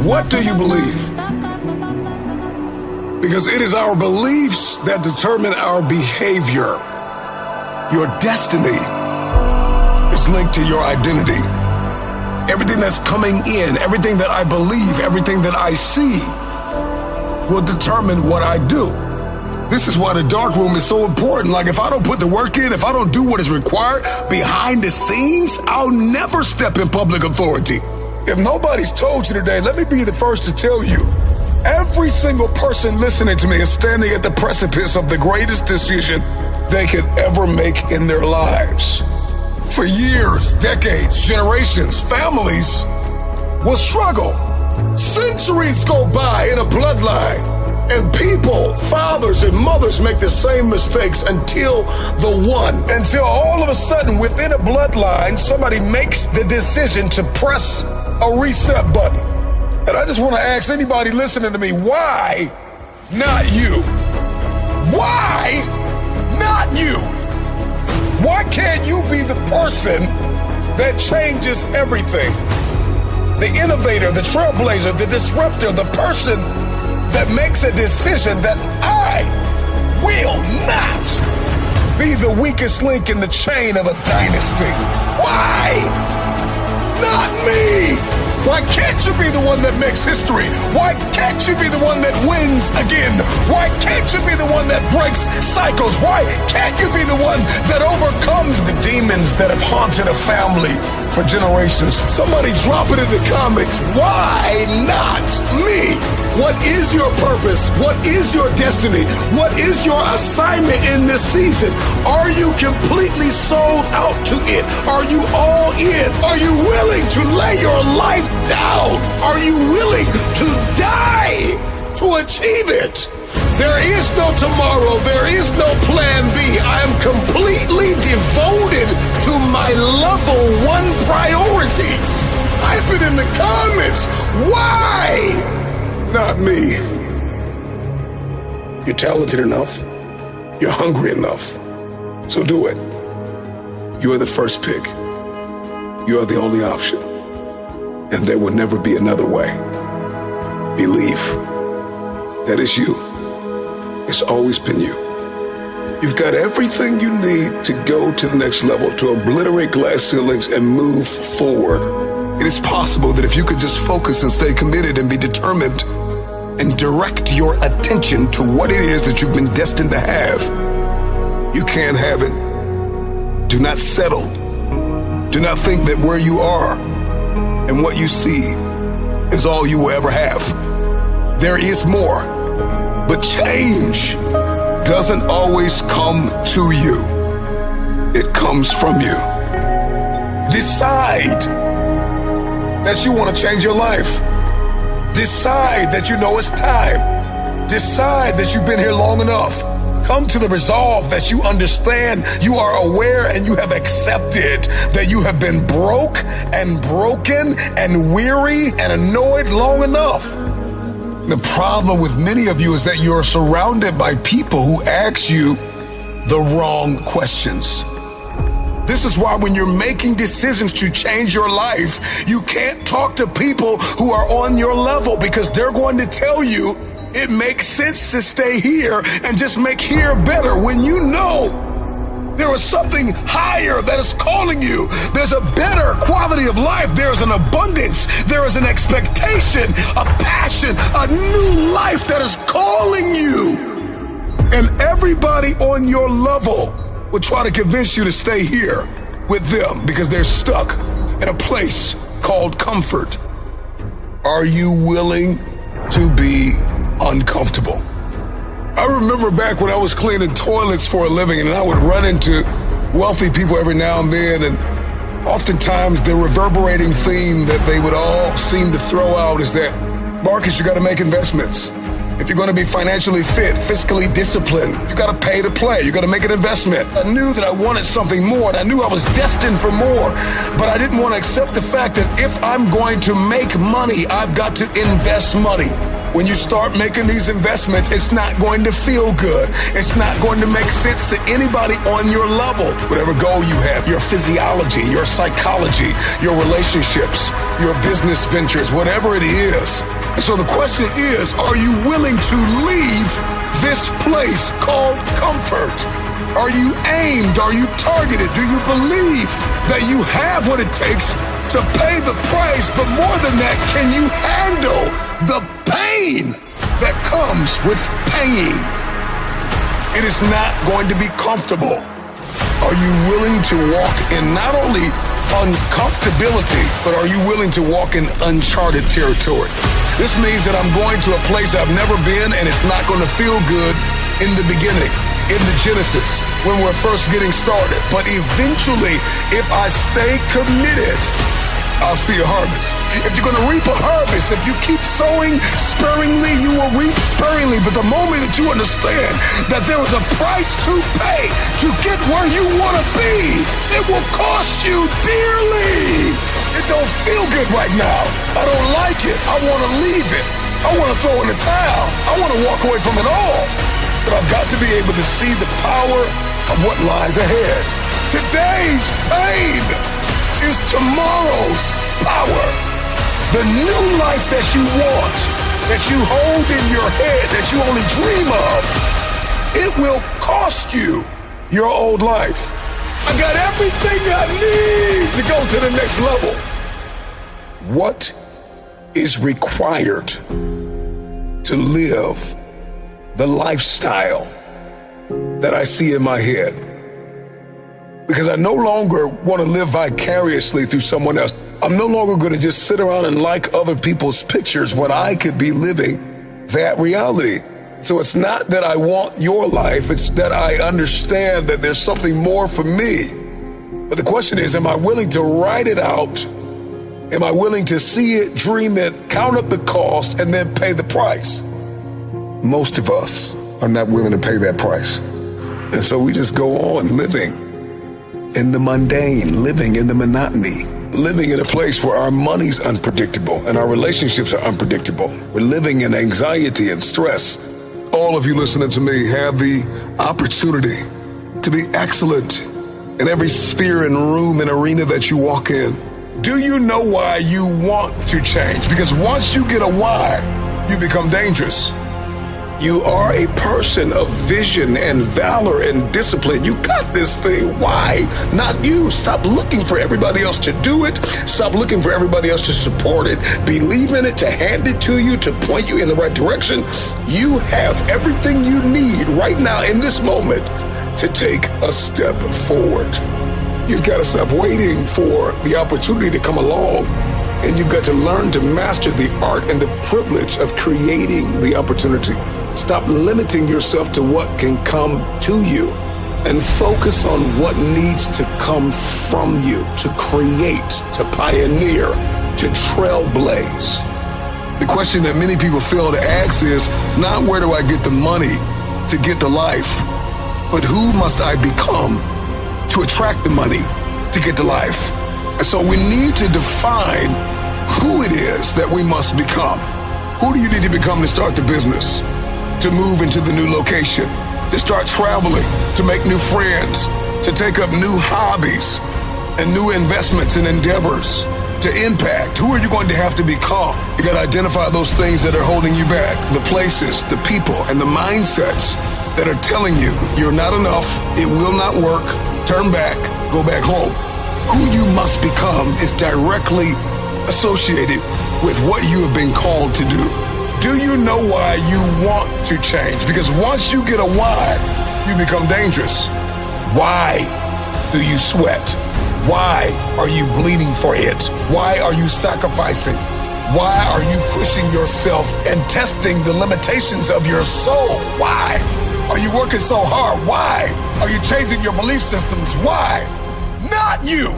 What do you believe? Because it is our beliefs that determine our behavior. Your destiny is linked to your identity. Everything that's coming in, everything that I believe, everything that I see will determine what I do. This is why the dark room is so important. Like, if I don't put the work in, if I don't do what is required behind the scenes, I'll never step in public authority. If nobody's told you today, let me be the first to tell you, every single person listening to me is standing at the precipice of the greatest decision they could ever make in their lives. For years, decades, generations, families will struggle. Centuries go by in a bloodline. And people, fathers and mothers, make the same mistakes until all of a sudden within a bloodline, somebody makes the decision to press a reset button. And I just want to ask anybody listening to me, why not you? Why not you? Why can't you be the person that changes everything? The innovator, the trailblazer, the disruptor, the person that makes a decision that I will not be the weakest link in the chain of a dynasty. Why not me? Why can't you be the one that makes history? Why can't you be the one that wins again? Why can't you be the one that breaks cycles? Why can't you be the one that overcomes the demons that have haunted a family for generations? Somebody drop it in the comments. Why not me? What is your purpose? What is your destiny? What is your assignment in this season? Are you completely sold out to it? Are you all in? Are you willing to lay your life down? Are you willing to die to achieve it? There is no tomorrow. There is no plan B. I am completely devoted to my level 1 priorities. Type it in the comments. Why not me? You're talented enough. You're hungry enough. So do it. You are the first pick. You are the only option. And there will never be another way. Believe that it's you. It's always been you. You've got everything you need to go to the next level, to obliterate glass ceilings and move forward. It is possible that if you could just focus and stay committed and be determined and direct your attention to what it is that you've been destined to have, you can have it. Do not settle. Do not think that where you are and what you see is all you will ever have. There is more, but change doesn't always come to you. It comes from you. Decide that you want to change your life. Decide that you know it's time. Decide that you've been here long enough. Come to the resolve that you understand, you are aware, and you have accepted that you have been broke and broken and weary and annoyed long enough. The problem with many of you is that you're surrounded by people who ask you the wrong questions. This is why when you're making decisions to change your life, you can't talk to people who are on your level, because they're going to tell you it makes sense to stay here and just make here better, when you know there is something higher that is calling you. There's a better quality of life. There's an abundance. There is an expectation, a passion, a new life that is calling you. And everybody on your level will try to convince you to stay here with them because they're stuck in a place called comfort. Are you willing to be uncomfortable? I remember back when I was cleaning toilets for a living, and I would run into wealthy people every now and then, and oftentimes the reverberating theme that they would all seem to throw out is that, Marcus, you gotta make investments. If you're gonna be financially fit, fiscally disciplined, you gotta pay to play, you gotta make an investment. I knew that I wanted something more, and I knew I was destined for more, but I didn't want to accept the fact that if I'm going to make money, I've got to invest money. When you start making these investments, it's not going to feel good. It's not going to make sense to anybody on your level. Whatever goal you have, your physiology, your psychology, your relationships, your business ventures, whatever it is. And so the question is, are you willing to leave this place called comfort? Are you aimed? Are you targeted? Do you believe that you have what it takes to pay the price? But more than that, can you handle the pain that comes with paying? It is not going to be comfortable. Are you willing to walk in not only uncomfortability, but are you willing to walk in uncharted territory? This means that I'm going to a place I've never been, and it's not going to feel good in the beginning, in the Genesis, when we're first getting started. But eventually, if I stay committed, I'll see a harvest. If you're going to reap a harvest, if you keep sowing sparingly, you will reap sparingly. But the moment that you understand that there is a price to pay to get where you want to be, it will cost you dearly. It don't feel good right now. I don't like it. I want to leave it. I want to throw in the towel. I want to walk away from it all. But I've got to be able to see the power of what lies ahead. Today's pain is tomorrow's power. The new life that you want, that you hold in your head, that you only dream of, it will cost you your old life. I got everything I need to go to the next level. What is required to live the lifestyle that I see in my head? Because I no longer want to live vicariously through someone else. I'm no longer going to just sit around and like other people's pictures when I could be living that reality. So it's not that I want your life, it's that I understand that there's something more for me. But the question is, am I willing to write it out? Am I willing to see it, dream it, count up the cost, and then pay the price? Most of us are not willing to pay that price. And so we just go on living in the mundane, living in the monotony, living in a place where our money's unpredictable and our relationships are unpredictable. We're living in anxiety and stress. All of you listening to me have the opportunity to be excellent in every sphere and room and arena that you walk in. Do you know why you want to change? Because once you get a why, you become dangerous. You are a person of vision and valor and discipline. You got this thing. Why not you? Stop looking for everybody else to do it. Stop looking for everybody else to support it. Believe in it, to hand it to you, to point you in the right direction. You have everything you need right now in this moment to take a step forward. You've got to stop waiting for the opportunity to come along. And you've got to learn to master the art and the privilege of creating the opportunity. Stop limiting yourself to what can come to you and focus on what needs to come from you to create, to pioneer, to trailblaze. The question that many people fail to ask is not where do I get the money to get the life, but who must I become to attract the money to get the life? And so we need to define who it is that we must become. Who do you need to become to start the business, to move into the new location, to start traveling, to make new friends, to take up new hobbies and new investments and endeavors, to impact? Who are you going to have to become? You got to identify those things that are holding you back, the places, the people, and the mindsets that are telling you you're not enough, it will not work, turn back, go back home. Who you must become is directly associated with what you have been called to do. Do you know why you want to change? Because once you get a why, you become dangerous. Why do you sweat? Why are you bleeding for it? Why are you sacrificing? Why are you pushing yourself and testing the limitations of your soul? Why are you working so hard? Why are you changing your belief systems? Why? Not you.